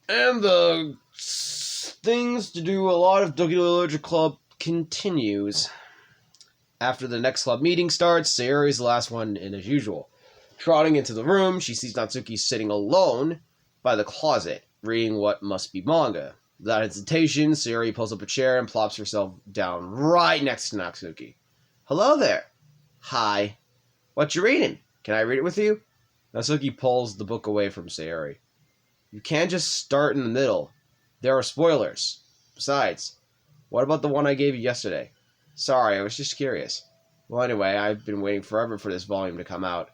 And the things to do a lot of Doki Literature Club continues. After the next club meeting starts, Sayori is the last one in as usual. Trotting into the room, she sees Natsuki sitting alone by the closet, reading what must be manga. Without hesitation, Sayori pulls up a chair and plops herself down right next to Natsuki. Hello there. Hi. What you reading? Can I read it with you? Natsuki pulls the book away from Sayori. You can't just start in the middle. There are spoilers. Besides, what about the one I gave you yesterday? Sorry, I was just curious. Well, anyway, I've been waiting forever for this volume to come out,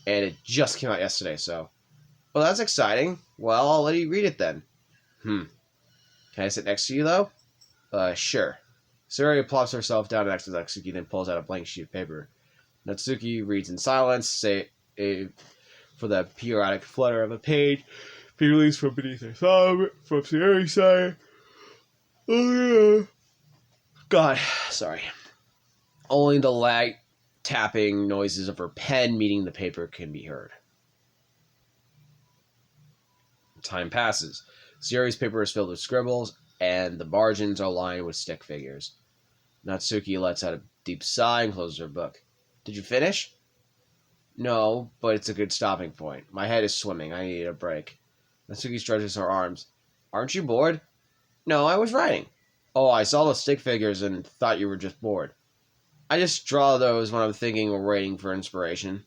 and it just came out yesterday, so... Well, that's exciting. Well, I'll let you read it then. Can I sit next to you, though? Sure. Sayori plops herself down next to Natsuki, then pulls out a blank sheet of paper. Natsuki reads in silence, for the periodic flutter of a page, released from beneath her thumb, from Sayori's side. Oh, yeah. God, sorry. Only the lag tapping noises of her pen meeting the paper can be heard. Time passes. Sayori's paper is filled with scribbles, and the margins are lined with stick figures. Natsuki lets out a deep sigh and closes her book. Did you finish? No, but it's a good stopping point. My head is swimming. I need a break. Natsuki stretches her arms. Aren't you bored? No, I was writing. Oh, I saw the stick figures and thought you were just bored. I just draw those when I'm thinking or waiting for inspiration.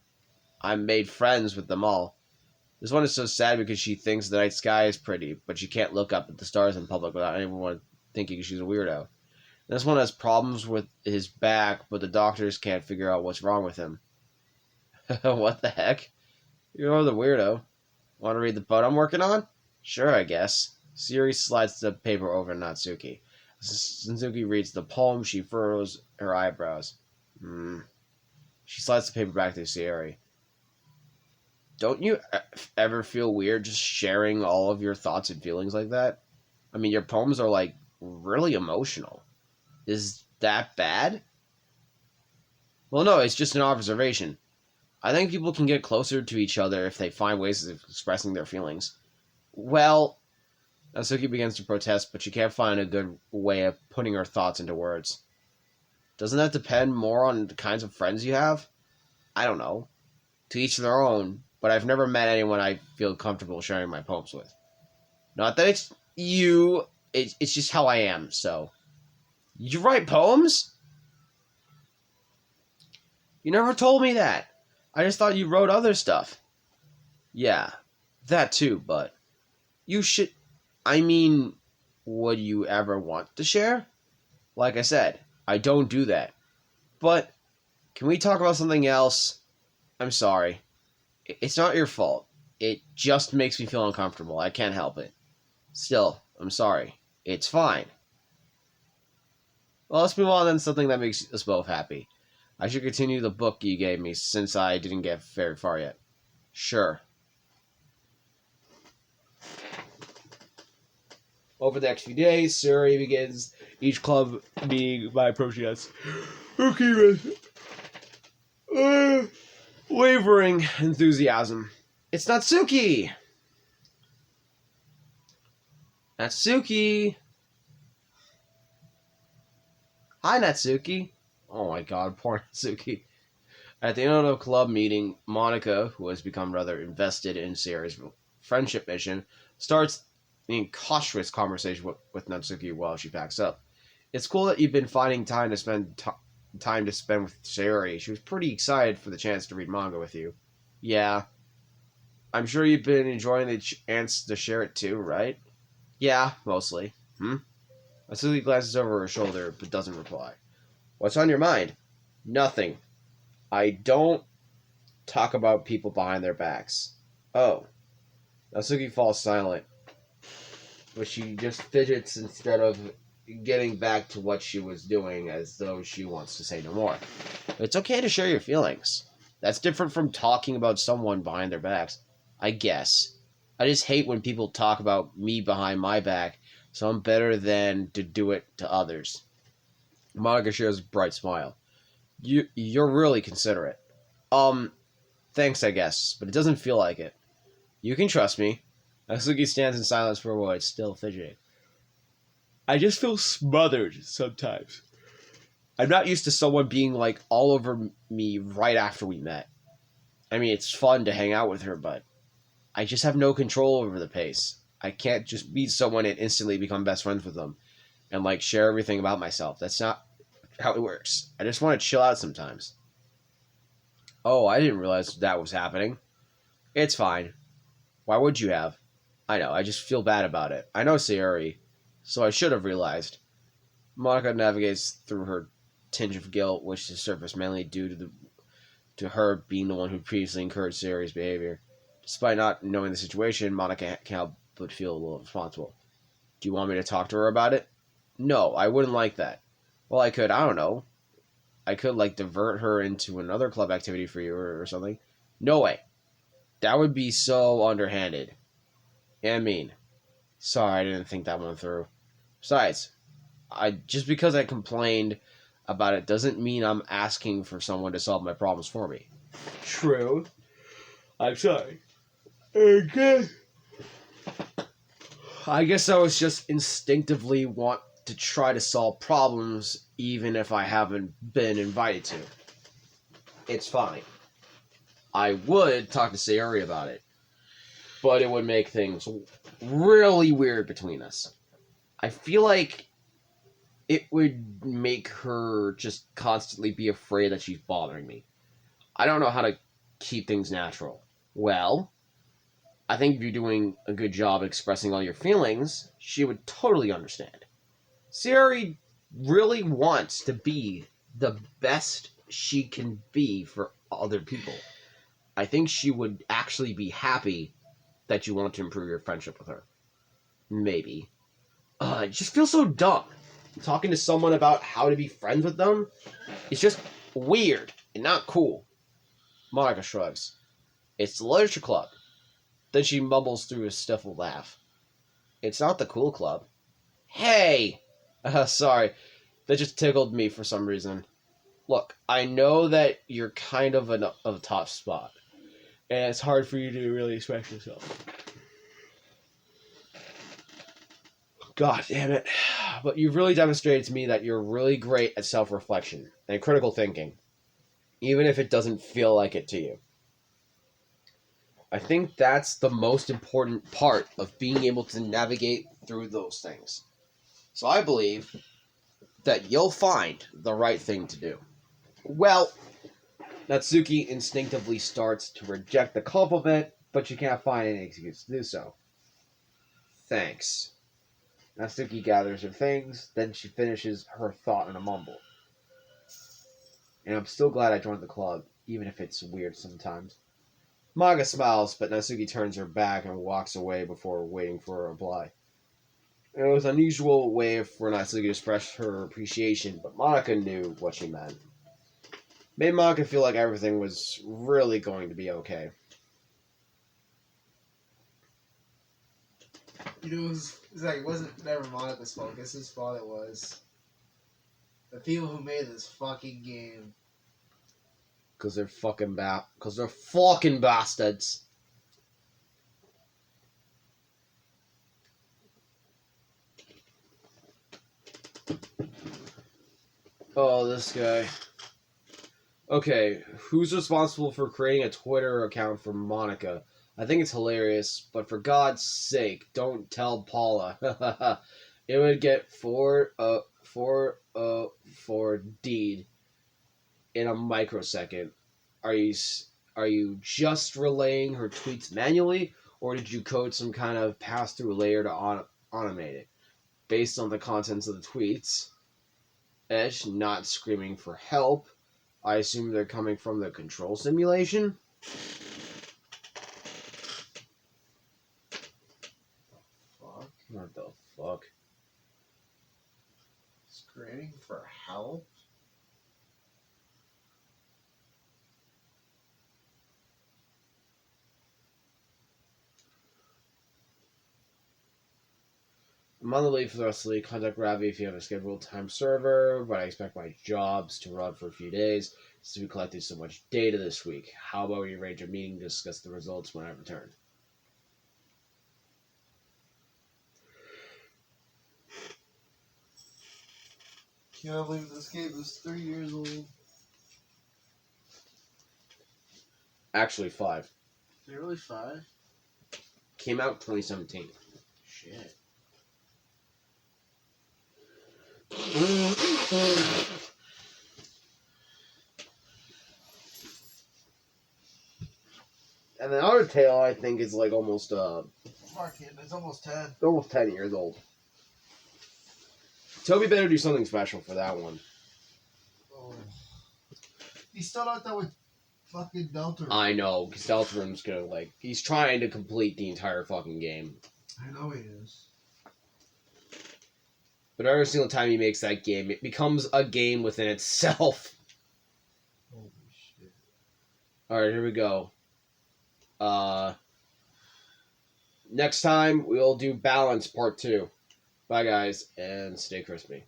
I made friends with them all. This one is so sad because she thinks the night sky is pretty, but she can't look up at the stars in public without anyone thinking she's a weirdo. This one has problems with his back, but the doctors can't figure out what's wrong with him. What the heck? You're the weirdo. Want to read the poem I'm working on? Sure, I guess. Sayori slides the paper over to Natsuki. As Natsuki reads the poem, she furrows her eyebrows. She slides the paper back to Sayori. Don't you ever feel weird just sharing all of your thoughts and feelings like that? I mean, your poems are, like, really emotional. Is that bad? Well, no, it's just an observation. I think people can get closer to each other if they find ways of expressing their feelings. Well, Natsuki begins to protest, but she can't find a good way of putting her thoughts into words. Doesn't that depend more on the kinds of friends you have? I don't know. To each their own, but I've never met anyone I feel comfortable sharing my poems with. Not that it's you, it's just how I am, so... You write poems? You never told me that. I just thought you wrote other stuff. Yeah, that too, but... You should... I mean, would you ever want to share? Like I said, I don't do that. But, can we talk about something else? I'm sorry. It's not your fault. It just makes me feel uncomfortable. I can't help it. Still, I'm sorry. It's fine. Well, let's move on then to something that makes us both happy. I should continue the book you gave me since I didn't get very far yet. Sure. Over the next few days, Sayori begins each club meeting by approaching us. Okay, with wavering enthusiasm. It's Natsuki! Natsuki! Hi, Natsuki. Oh my god, poor Natsuki. At the end of the club meeting, Monica, who has become rather invested in Sayori's friendship mission, starts an incautious conversation with Natsuki while she packs up. It's cool that you've been finding time to spend with Sayori. She was pretty excited for the chance to read manga with you. Yeah. I'm sure you've been enjoying the chance to share it too, right? Yeah, mostly. Natsuki glances over her shoulder, but doesn't reply. What's on your mind? Nothing. I don't talk about people behind their backs. Oh. Natsuki falls silent, but she just fidgets instead of getting back to what she was doing as though she wants to say no more. It's okay to share your feelings. That's different from talking about someone behind their backs. I guess. I just hate when people talk about me behind my back, so I'm better than to do it to others. Monica shares a bright smile. You're really considerate. Thanks, I guess, but it doesn't feel like it. You can trust me. Natsuki stands in silence for a while, still fidgeting. I just feel smothered sometimes. I'm not used to someone being like all over me right after we met. I mean, it's fun to hang out with her, but I just have no control over the pace. I can't just meet someone and instantly become best friends with them and like share everything about myself. That's not how it works. I just want to chill out sometimes. Oh, I didn't realize that was happening. It's fine. Why would you have? I know, I just feel bad about it. I know Sayuri, so I should have realized. Monica navigates through her tinge of guilt, which is surfaced mainly due to her being the one who previously encouraged Sayuri's behavior. Despite not knowing the situation, Monica can't help but feel a little responsible. Do you want me to talk to her about it? No, I wouldn't like that. Well, I could, I don't know. I could, like, divert her into another club activity for you or something. No way. That would be so underhanded. And mean. Sorry, I didn't think that one through. Besides, just because I complained about it doesn't mean I'm asking for someone to solve my problems for me. True. I'm sorry. Okay. I guess I was just instinctively want to try to solve problems even if I haven't been invited to. It's fine. I would talk to Sayuri about it, but it would make things really weird between us. I feel like it would make her just constantly be afraid that she's bothering me. I don't know how to keep things natural. Well, I think if you're doing a good job expressing all your feelings, she would totally understand. Sayuri really wants to be the best she can be for other people. I think she would actually be happy that you want to improve your friendship with her. Maybe. It just feels so dumb. Talking to someone about how to be friends with them is just weird and not cool. Monica shrugs. It's the literature club. Then she mumbles through a stifled laugh. It's not the cool club. Hey! Sorry. That just tickled me for some reason. Look, I know that you're kind of a tough spot, and it's hard for you to really express yourself. God damn it. But you've really demonstrated to me that you're really great at self-reflection and critical thinking, even if it doesn't feel like it to you. I think that's the most important part of being able to navigate through those things. So I believe that you'll find the right thing to do. Well, Natsuki instinctively starts to reject the compliment, but she can't find any excuse to do so. Thanks. Natsuki gathers her things, then she finishes her thought in a mumble. And I'm still glad I joined the club, even if it's weird sometimes. Maga smiles, but Natsuki turns her back and walks away before waiting for a reply. It was an unusual way for Natsuki to express her appreciation, but Monica knew what she meant. Made Monica feel like everything was really going to be okay. You know, it wasn't never Monica's fault. Guess whose fault it was? The people who made this fucking game. Because they're fucking bastards. Oh, this guy. Okay, who's responsible for creating a Twitter account for Monica? I think it's hilarious, but for God's sake, don't tell Paula. It would get for deed in a microsecond. Are you just relaying her tweets manually, or did you code some kind of pass-through layer to automate it? Based on the contents of the tweets, Edge not screaming for help. I assume they're coming from the control simulation? Fuck. What the fuck? Screaming for help? I'm on the leave for the rest of the week. Contact Ravi if you have a scheduled time server, but I expect my jobs to run for a few days since we collected so much data this week. How about we arrange a meeting to discuss the results when I return? Can't believe this game is 3 years old. Actually, 5. Is it really 5? Came out 2017. Shit. And the other tale, I think, is like almost Fucking, it's almost 10. almost 10 years old. Toby better do something special for that one. Oh. He still not done with fucking Delta. I know, because Deltarun's gonna, like, he's trying to complete the entire fucking game. I know he is. But every single time he makes that game, it becomes a game within itself. Holy shit. Alright, here we go. Next time, we'll do Balance Part 2. Bye, guys, and stay crispy.